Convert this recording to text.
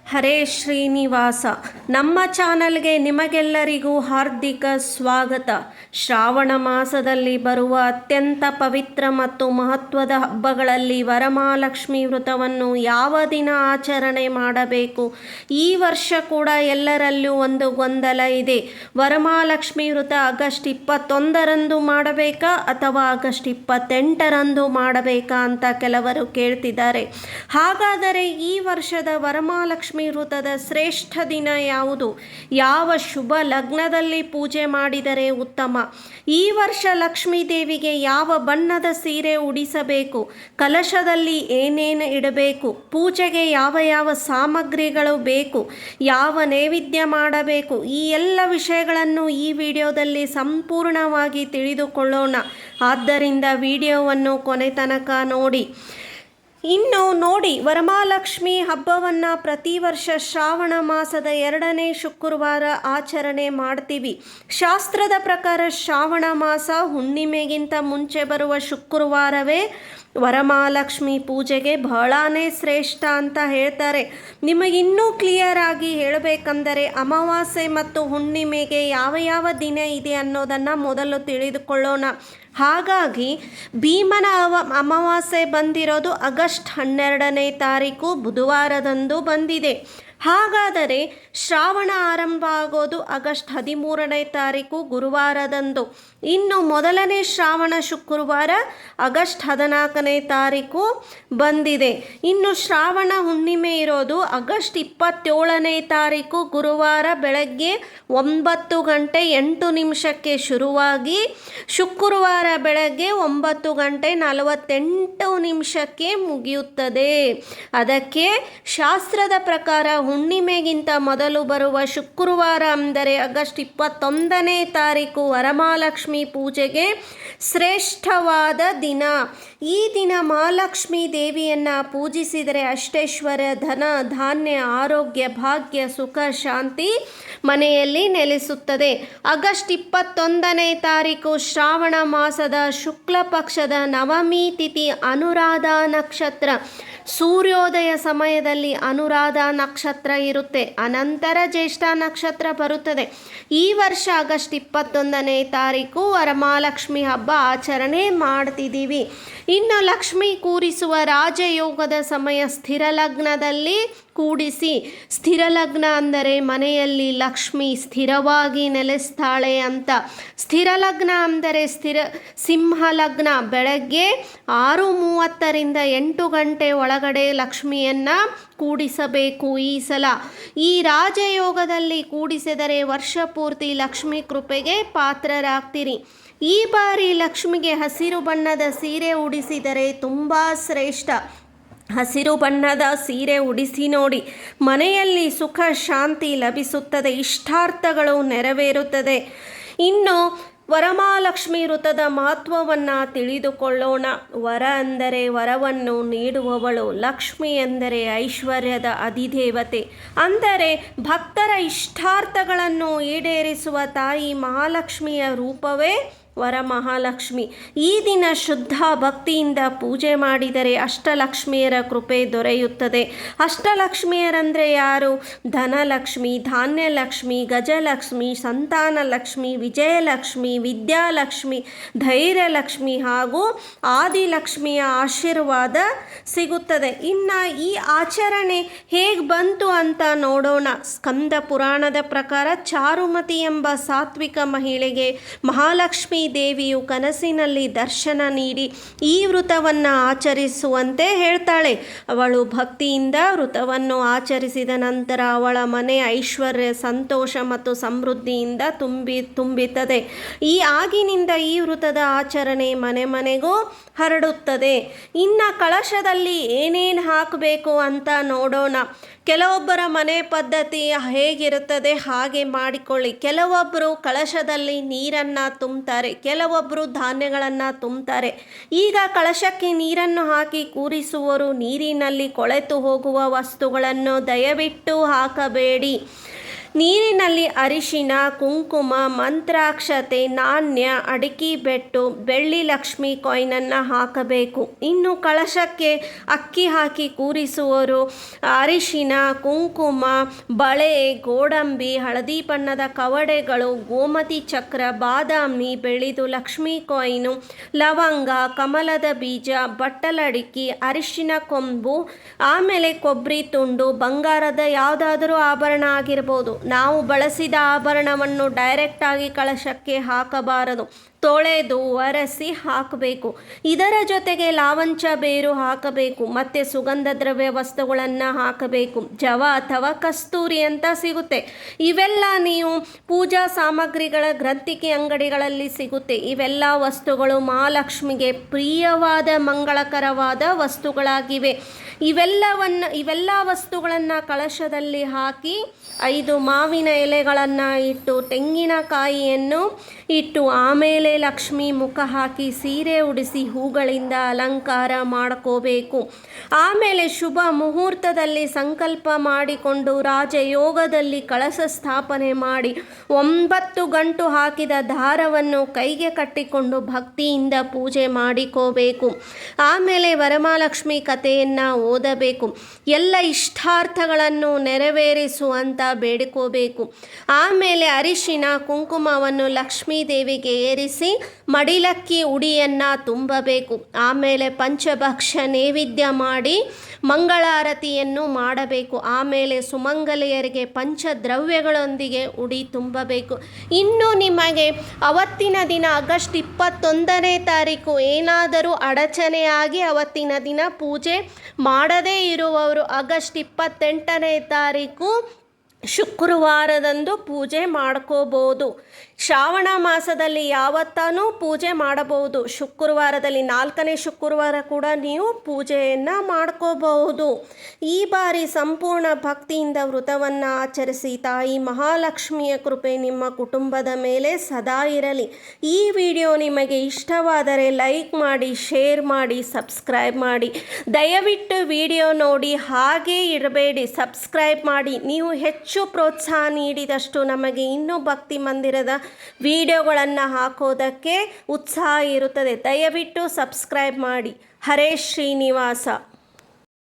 ಹರೇ ಶ್ರೀನಿವಾಸ. ನಮ್ಮ ಚಾನಲ್ಗೆ ನಿಮಗೆಲ್ಲರಿಗೂ ಹಾರ್ದಿಕ ಸ್ವಾಗತ. ಶ್ರಾವಣ ಮಾಸದಲ್ಲಿ ಬರುವ ಅತ್ಯಂತ ಪವಿತ್ರ ಮತ್ತು ಮಹತ್ವದ ಹಬ್ಬಗಳಲ್ಲಿ ವರಮಹಾಲಕ್ಷ್ಮಿ ವ್ರತವನ್ನು ಯಾವ ದಿನ ಆಚರಣೆ ಮಾಡಬೇಕು? ಈ ವರ್ಷ ಕೂಡ ಎಲ್ಲರಲ್ಲೂ ಒಂದು ಗೊಂದಲ ಇದೆ. ವರಮಹಾಲಕ್ಷ್ಮಿ ವ್ರತ ಆಗಸ್ಟ್ 21ರಂದು ಮಾಡಬೇಕಾ ಅಥವಾ ಆಗಸ್ಟ್ 28ರಂದು ಮಾಡಬೇಕಾ ಅಂತ ಕೆಲವರು ಕೇಳ್ತಿದ್ದಾರೆ. ಹಾಗಾದರೆ ಈ ವರ್ಷದ ವರಮಹಾಲಕ್ಷ್ಮಿ ವ್ರತದ ಶ್ರೇಷ್ಠ ದಿನ ಯಾವುದು? ಯಾವ ಶುಭ ಲಗ್ನದಲ್ಲಿ ಪೂಜೆ ಮಾಡಿದರೆ ಉತ್ತಮ? ಈ ವರ್ಷ ಲಕ್ಷ್ಮೀ ದೇವಿಗೆ ಯಾವ ಬಣ್ಣದ ಸೀರೆ ಉಡಿಸಬೇಕು? ಕಲಶದಲ್ಲಿ ಏನೇನು ಇಡಬೇಕು? ಪೂಜೆಗೆ ಯಾವ ಯಾವ ಸಾಮಗ್ರಿಗಳು ಬೇಕು? ಯಾವ ನೈವೇದ್ಯ ಮಾಡಬೇಕು? ಈ ಎಲ್ಲ ವಿಷಯಗಳನ್ನು ಈ ವಿಡಿಯೋದಲ್ಲಿ ಸಂಪೂರ್ಣವಾಗಿ ತಿಳಿದುಕೊಳ್ಳೋಣ. ಆದ್ದರಿಂದ ವಿಡಿಯೋವನ್ನು ಕೊನೆ ತನಕ ನೋಡಿ. ಇನ್ನು ನೋಡಿ, ವರಮಹಾಲಕ್ಷ್ಮಿ ಹಬ್ಬವನ್ನು ಪ್ರತಿ ವರ್ಷ ಶ್ರಾವಣ ಮಾಸದ 2ನೇ ಶುಕ್ರವಾರ ಆಚರಣೆ ಮಾಡ್ತೀವಿ. ಶಾಸ್ತ್ರದ ಪ್ರಕಾರ ಶ್ರಾವಣ ಮಾಸ ಹುಣ್ಣಿಮೆಗಿಂತ ಮುಂಚೆ ಬರುವ ಶುಕ್ರವಾರವೇ ವರಮಹಾಲಕ್ಷ್ಮಿ ಪೂಜೆಗೆ ಬಹಳನೇ ಶ್ರೇಷ್ಠ ಅಂತ ಹೇಳ್ತಾರೆ. ನಿಮಗಿನ್ನೂ ಕ್ಲಿಯರ್ ಆಗಿ ಹೇಳಬೇಕಂದರೆ ಅಮಾವಾಸ್ಯೆ ಮತ್ತು ಹುಣ್ಣಿಮೆಗೆ ಯಾವ ಯಾವ ದಿನ ಇದೆ ಅನ್ನೋದನ್ನು ಮೊದಲು ತಿಳಿದುಕೊಳ್ಳೋಣ. ಹಾಗಾಗಿ ಭೀಮನ ಅಮಾವಾಸ್ಯೆ ಬಂದಿರೋದು ಆಗಸ್ಟ್ 12ನೇ ತಾರೀಕು ಬುಧವಾರದಂದು ಬಂದಿದೆ. ಹಾಗಾದರೆ ಶ್ರಾವಣ ಆರಂಭ ಆಗೋದು ಆಗಸ್ಟ್ 13ನೇ ತಾರೀಕು ಗುರುವಾರದಂದು. ಇನ್ನು ಮೊದಲನೇ ಶ್ರಾವಣ ಶುಕ್ರವಾರ ಆಗಸ್ಟ್ 14ನೇ ತಾರೀಕು ಬಂದಿದೆ. ಇನ್ನು ಶ್ರಾವಣ ಹುಣ್ಣಿಮೆ ಇರೋದು ಆಗಸ್ಟ್ 27ನೇ ತಾರೀಕು ಗುರುವಾರ ಬೆಳಗ್ಗೆ 9:08 ಶುರುವಾಗಿ ಶುಕ್ರವಾರ ಬೆಳಗ್ಗೆ 9:48 ಮುಗಿಯುತ್ತದೆ. ಅದಕ್ಕೆ ಶಾಸ್ತ್ರದ ಪ್ರಕಾರ ಹುಣ್ಣಿಮೆಗಿಂತ ಮೊದಲು ಬರುವ ಶುಕ್ರವಾರ ಅಂದರೆ ಆಗಸ್ಟ್ 21ನೇ ತಾರೀಕು ವರಮಹಾಲಕ್ಷ್ಮಿ ಪೂಜೆಗೆ ಶ್ರೇಷ್ಠವಾದ ದಿನ. ಈ ದಿನ ಮಹಾಲಕ್ಷ್ಮೀ ದೇವಿಯನ್ನು ಪೂಜಿಸಿದರೆ ಅಷ್ಟೈಶ್ವರ್ಯ, ಧನ, ಧಾನ್ಯ, ಆರೋಗ್ಯ, ಭಾಗ್ಯ, ಸುಖ, ಶಾಂತಿ ಮನೆಯಲ್ಲಿ ನೆಲೆಸುತ್ತದೆ. ಆಗಸ್ಟ್ 21ನೇ ತಾರೀಕು ಶ್ರಾವಣ ಮಾಸದ ಶುಕ್ಲ ಪಕ್ಷದ ನವಮಿ ತಿಥಿ ಅನುರಾಧ ನಕ್ಷತ್ರ. ಸೂರ್ಯೋದಯ ಸಮಯದಲ್ಲಿ ಅನುರಾಧ ನಕ್ಷತ್ರ ಇರುತ್ತೆ. ಅನಂತರ ಜ್ಯೇಷ್ಠ ನಕ್ಷತ್ರ ಬರುತ್ತದೆ. ಈ ವರ್ಷ ಆಗಸ್ಟ್ 21ನೇ ತಾರೀಕು ವರಮಹಾಲಕ್ಷ್ಮಿ ಹಬ್ಬ ಆಚರಣೆ ಮಾಡ್ತಿದ್ದೀವಿ. ಇನ್ನು ಲಕ್ಷ್ಮಿ ಕೂರಿಸುವ ರಾಜಯೋಗದ ಸಮಯ ಸ್ಥಿರ ಲಗ್ನದಲ್ಲಿ ಕೂಡಿಸಿ. ಸ್ಥಿರ ಲಗ್ನ ಅಂದರೆ ಮನೆಯಲ್ಲಿ ಲಕ್ಷ್ಮಿ ಸ್ಥಿರವಾಗಿ ನೆಲೆಸ್ತಾಳೆ ಅಂತ. ಸ್ಥಿರ ಲಗ್ನ ಅಂದರೆ ಸಿಂಹ ಲಗ್ನ. ಬೆಳಗ್ಗೆ 6:30ರಿಂದ 8 ಗಂಟೆ ಒಳಗಡೆ ಲಕ್ಷ್ಮಿಯನ್ನು ಕೂಡಿಸಬೇಕು. ಈ ಸಲ ಈ ರಾಜಯೋಗದಲ್ಲಿ ಕೂಡಿಸಿದರೆ ವರ್ಷ ಪೂರ್ತಿ ಲಕ್ಷ್ಮಿ ಕೃಪೆಗೆ ಪಾತ್ರರಾಗ್ತೀರಿ. ಈ ಬಾರಿ ಲಕ್ಷ್ಮಿಗೆ ಹಸಿರು ಬಣ್ಣದ ಸೀರೆ ಉಡಿಸಿದರೆ ತುಂಬ ಶ್ರೇಷ್ಠ. ಹಸಿರು ಬಣ್ಣದ ಸೀರೆ ಉಡಿಸಿ ನೋಡಿ, ಮನೆಯಲ್ಲಿ ಸುಖ ಶಾಂತಿ ಲಭಿಸುತ್ತದೆ, ಇಷ್ಟಾರ್ಥಗಳು ನೆರವೇರುತ್ತದೆ. ಇನ್ನು ವರಮಹಾಲಕ್ಷ್ಮಿ ವ್ರತದ ಮಹತ್ವವನ್ನು ತಿಳಿದುಕೊಳ್ಳೋಣ. ವರ ಅಂದರೆ ವರವನ್ನು ನೀಡುವವಳು, ಲಕ್ಷ್ಮಿ ಎಂದರೆ ಐಶ್ವರ್ಯದ ಅಧಿದೇವತೆ. ಅಂದರೆ ಭಕ್ತರ ಇಷ್ಟಾರ್ಥಗಳನ್ನು ಈಡೇರಿಸುವ ತಾಯಿ ಮಹಾಲಕ್ಷ್ಮಿಯ ರೂಪವೇ ವರಮಹಾಲಕ್ಷ್ಮಿ. ಈ ದಿನ ಶುದ್ಧ ಭಕ್ತಿಯಿಂದ ಪೂಜೆ ಮಾಡಿದರೆ ಅಷ್ಟಲಕ್ಷ್ಮಿಯರ ಕೃಪೆ ದೊರೆಯುತ್ತದೆ. ಅಷ್ಟಲಕ್ಷ್ಮಿಯರಂದರೆ ಯಾರು? ಧನಲಕ್ಷ್ಮಿ, ಧಾನ್ಯಲಕ್ಷ್ಮಿ, ಗಜಲಕ್ಷ್ಮಿ, ಸಂತಾನಲಕ್ಷ್ಮಿ, ವಿಜಯಲಕ್ಷ್ಮಿ, ವಿದ್ಯಾಲಕ್ಷ್ಮಿ, ಧೈರ್ಯಲಕ್ಷ್ಮಿ ಹಾಗೂ ಆದಿಲಕ್ಷ್ಮಿಯ ಆಶೀರ್ವಾದ ಸಿಗುತ್ತದೆ. ಇನ್ನು ಈ ಆಚರಣೆ ಹೇಗೆ ಬಂತು ಅಂತ ನೋಡೋಣ. ಸ್ಕಂದ ಪುರಾಣದ ಪ್ರಕಾರ ಚಾರುಮತಿ ಎಂಬ ಸಾತ್ವಿಕ ಮಹಿಳೆಗೆ ಮಹಾಲಕ್ಷ್ಮಿ ದೇವಿಯು ಕನಸಿನಲ್ಲಿ ದರ್ಶನ ನೀಡಿ ಈ ವ್ರತವನ್ನು ಆಚರಿಸುವಂತೆ ಹೇಳ್ತಾಳೆ. ಅವಳು ಭಕ್ತಿಯಿಂದ ವ್ರತವನ್ನು ಆಚರಿಸಿದ ನಂತರ ಅವಳ ಮನೆ ಐಶ್ವರ್ಯ, ಸಂತೋಷ ಮತ್ತು ಸಮೃದ್ಧಿಯಿಂದ ತುಂಬಿತ್ತದೆ. ಆಗಿನಿಂದ ಈ ವ್ರತದ ಆಚರಣೆ ಮನೆ ಮನೆಗೂ ಹರಡುತ್ತದೆ. ಇನ್ನು ಕಳಶದಲ್ಲಿ ಏನೇನು ಹಾಕಬೇಕು ಅಂತ ನೋಡೋಣ. ಕೆಲವೊಬ್ಬರ ಮನೆ ಪದ್ಧತಿ ಹೇಗಿರುತ್ತದೆ ಹಾಗೆ ಮಾಡಿಕೊಳ್ಳಿ. ಕೆಲವೊಬ್ಬರು ಕಳಶದಲ್ಲಿ ನೀರನ್ನು ತುಂಬ್ತಾರೆ, ಕೆಲವೊಬ್ಬರು ಧಾನ್ಯಗಳನ್ನು ತುಂಬ್ತಾರೆ. ಈಗ ಕಳಶಕ್ಕೆ ನೀರನ್ನು ಹಾಕಿ ಕೂರಿಸುವವರು ನೀರಿನಲ್ಲಿ ಕೊಳೆತು ಹೋಗುವ ವಸ್ತುಗಳನ್ನು ದಯವಿಟ್ಟು ಹಾಕಬೇಡಿ. ನೀರಿನಲ್ಲಿ ಅರಿಶಿನ, ಕುಂಕುಮ, ಮಂತ್ರಾಕ್ಷತೆ, ನಾಣ್ಯ, ಅಡಿಕೆ ಬೆಟ್ಟು, ಬೆಳ್ಳಿ ಲಕ್ಷ್ಮಿ ಕಾಯಿನನ್ನು ಹಾಕಬೇಕು. ಇನ್ನು ಕಳಶಕ್ಕೆ ಅಕ್ಕಿ ಹಾಕಿ ಕೂರಿಸುವರು. ಅರಿಶಿನ, ಕುಂಕುಮ, ಬಳೆ, ಗೋಡಂಬಿ, ಹಳದಿ ಬಣ್ಣದ ಕವಡೆಗಳು, ಗೋಮತಿ ಚಕ್ರ, ಬಾದಾಮಿ, ಬೆಳ್ಳಿದು ಲಕ್ಷ್ಮಿ ಕಾಯಿನು, ಲವಂಗ, ಕಮಲದ ಬೀಜ, ಬಟ್ಟಲಡಿಕೆ, ಅರಿಶಿನ ಕೊಂಬು, ಆಮೇಲೆ ಕೊಬ್ಬರಿ ತುಂಡು, ಬಂಗಾರದ ಯಾವುದಾದರೂ ಆಭರಣ ಆಗಿರ್ಬೋದು. ನಾವು ಬಳಸಿದ ಆಭರಣವನ್ನು ಡೈರೆಕ್ಟಾಗಿ ಕಳಶಕ್ಕೆ ಹಾಕಬಾರದು, ತೊಳೆದು ಒರೆಸಿ ಹಾಕಬೇಕು. ಇದರ ಜೊತೆಗೆ ಲಾವಂಚ ಬೇರು ಹಾಕಬೇಕು ಮತ್ತು ಸುಗಂಧ ದ್ರವ್ಯ ವಸ್ತುಗಳನ್ನು ಹಾಕಬೇಕು. ಜವ ಅಥವಾ ಕಸ್ತೂರಿ ಅಂತ ಸಿಗುತ್ತೆ. ಇವೆಲ್ಲ ನೀವು ಪೂಜಾ ಸಾಮಗ್ರಿಗಳ ಗ್ರಂಥಿಕೆ ಅಂಗಡಿಗಳಲ್ಲಿ ಸಿಗುತ್ತೆ. ಇವೆಲ್ಲ ವಸ್ತುಗಳು ಮಹಾಲಕ್ಷ್ಮಿಗೆ ಪ್ರಿಯವಾದ ಮಂಗಳಕರವಾದ ವಸ್ತುಗಳಾಗಿವೆ. ಇವೆಲ್ಲ ವಸ್ತುಗಳನ್ನು ಕಳಶದಲ್ಲಿ ಹಾಕಿ 5 ಮಾವಿನ ಎಲೆಗಳನ್ನು ಇಟ್ಟು, ತೆಂಗಿನಕಾಯಿಯನ್ನು ಇಟ್ಟು, ಆಮೇಲೆ ಲಕ್ಷ್ಮಿ ಮುಖ ಹಾಕಿ ಸೀರೆ ಉಡಿಸಿ ಹೂಗಳಿಂದ ಅಲಂಕಾರ ಮಾಡ್ಕೋಬೇಕು. ಆಮೇಲೆ ಶುಭ ಮುಹೂರ್ತದಲ್ಲಿ ಸಂಕಲ್ಪ ಮಾಡಿಕೊಂಡು ರಾಜಯೋಗದಲ್ಲಿ ಕಳಶ ಸ್ಥಾಪನೆ ಮಾಡಿ 9 ಗಂಟು ಹಾಕಿದ ದಾರವನ್ನು ಕೈಗೆ ಕಟ್ಟಿಕೊಂಡು ಭಕ್ತಿಯಿಂದ ಪೂಜೆ ಮಾಡಿಕೋಬೇಕು. ಆಮೇಲೆ ವರಮಹಾಲಕ್ಷ್ಮಿ ಕಥೆಯನ್ನು ಓದಬೇಕು. ಎಲ್ಲ ಇಷ್ಟಾರ್ಥಗಳನ್ನು ನೆರವೇರಿಸುವಂತ ಬೇಡಿಕೋಬೇಕು. ಆಮೇಲೆ ಅರಿಶಿನ ಕುಂಕುಮವನ್ನು ಲಕ್ಷ್ಮೀ ದೇವಿಗೆ ಏರಿಸಿ ಮಡಿಲಕ್ಕಿ ಉಡಿಯನ್ನು ತುಂಬಬೇಕು. ಆಮೇಲೆ ಪಂಚಭಕ್ಷ ನೈವೇದ್ಯ ಮಾಡಿ ಮಂಗಳಾರತಿಯನ್ನು ಮಾಡಬೇಕು. ಆಮೇಲೆ ಸುಮಂಗಲಿಯರಿಗೆ ಪಂಚದ್ರವ್ಯಗಳೊಂದಿಗೆ ಉಡಿ ತುಂಬಬೇಕು. ಇನ್ನು ನಿಮಗೆ ಅವತ್ತಿನ ದಿನ ಆಗಸ್ಟ್ 21ನೇ ತಾರೀಕು ಏನಾದರೂ ಅಡಚಣೆಯಾಗಿ ಅವತ್ತಿನ ದಿನ ಪೂಜೆ ಮಾಡದೇ ಇರುವವರು ಆಗಸ್ಟ್ 28ನೇ ತಾರೀಕು ಶುಕ್ರವಾರದಂದು ಪೂಜೆ ಮಾಡ್ಕೋಬೋದು. ಶ್ರಾವಣ ಮಾಸದಲ್ಲಿ ಯಾವತ್ತೂ ಪೂಜೆ ಮಾಡಬಹುದು. ಶುಕ್ರವಾರದಲ್ಲಿ 4ನೇ ಶುಕ್ರವಾರ ಕೂಡ ನೀವು ಪೂಜೆಯನ್ನು ಮಾಡ್ಕೋಬಹುದು. ಈ ಬಾರಿ ಸಂಪೂರ್ಣ ಭಕ್ತಿಯಿಂದ ವ್ರತವನ್ನು ಆಚರಿಸಿ ತಾಯಿ ಮಹಾಲಕ್ಷ್ಮಿಯ ಕೃಪೆ ನಿಮ್ಮ ಕುಟುಂಬದ ಮೇಲೆ ಸದಾ ಇರಲಿ. ಈ ವಿಡಿಯೋ ನಿಮಗೆ ಇಷ್ಟವಾದರೆ ಲೈಕ್ ಮಾಡಿ, ಶೇರ್ ಮಾಡಿ, ಸಬ್ಸ್ಕ್ರೈಬ್ ಮಾಡಿ. ದಯವಿಟ್ಟು ವಿಡಿಯೋ ನೋಡಿ ಹಾಗೇ ಇರಬೇಡಿ, ಸಬ್ಸ್ಕ್ರೈಬ್ ಮಾಡಿ. ನೀವು ಹೆಚ್ಚು ಪ್ರೋತ್ಸಾಹ ನೀಡಿದಷ್ಟು ನಮಗೆ ಇನ್ನೂ ಭಕ್ತಿ ಮಂದಿರದ ವಿಡಿಯೋಗಳನ್ನು ಹಾಕೋದಕ್ಕೆ ಉತ್ಸಾಹ ಇರುತ್ತದೆ. ದಯವಿಟ್ಟು ಸಬ್ಸ್ಕ್ರೈಬ್ ಮಾಡಿ. ಹರೇ ಶ್ರೀನಿವಾಸ.